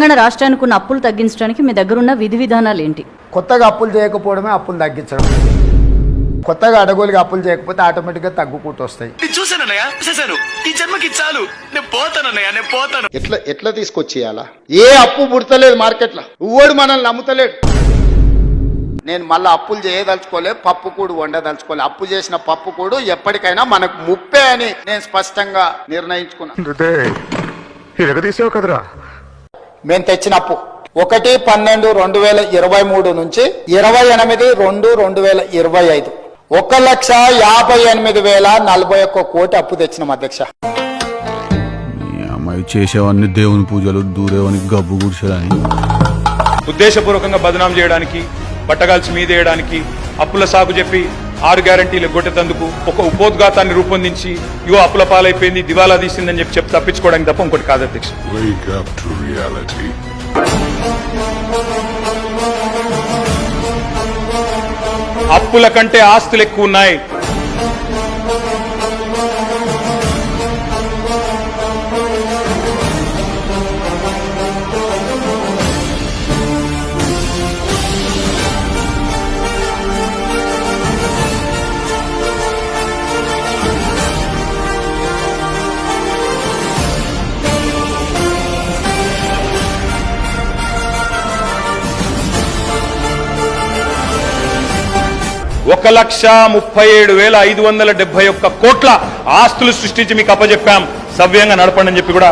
తెలంగాణ రాష్ట్రానికి ఉన్న అప్పులు తగ్గించడానికి మీ దగ్గర ఉన్న విధి విధానాలు ఏంటి? కొత్తగా అప్పులు చేయకపోవడమే అప్పులు తగ్గించడం. కొత్తగా అడగోలుగా అప్పులు చేయకపోతే ఆటోమేటిక్గా తగ్గుకుంటూ వస్తాయి. ఈ జన్మకి చాలు, నేను పోతాను. ఎట్లా తీసుకొచ్చేయాలా? ఏ అప్పు పుడతలేదు మార్కెట్లో, ఊడు మనల్ని నమ్ముతలేడు. నేను మళ్ళీ అప్పులు చేయదలుచుకోలే, పప్పు కూడు వండదలుచుకోలే. అప్పు చేసిన పప్పు కూడు ఎప్పటికైనా మనకు ముప్పే అని నేను స్పష్టంగా నిర్ణయించుకున్నాను. మేము తెచ్చిన అప్పు 1/12/2023 నుంచి 28/2/2025 1,58,041 కోటి అప్పు తెచ్చినాం అధ్యక్ష. అమ్మాయి చేసేవన్నీ దేవుని పూజలు, దూరేవని గబ్బు కూర్చోని ఉద్దేశపూర్వకంగా బదనాం చేయడానికి, బట్టగాల్చి మీదేయడానికి, అప్పుల సాగు చెప్పి 6 గ్యారంటీలు గొట్టెతందుకు ఒక ఉపోద్ఘాతాన్ని రూపొందించి ఇగో అప్పుల పాలైపోయింది, దివాలా తీసిందని చెప్పి తప్పించుకోవడానికి తప్ప ఇంకోటి కాదు అధ్యక్ష. అప్పుల కంటే ఆస్తులు ఎక్కువ ఉన్నాయి. ఒక 1,37,571 కోట్ల ఆస్తులు సృష్టించి మీకు అప్పచెప్పాం, సవ్యంగా నడపండి అని చెప్పి కూడా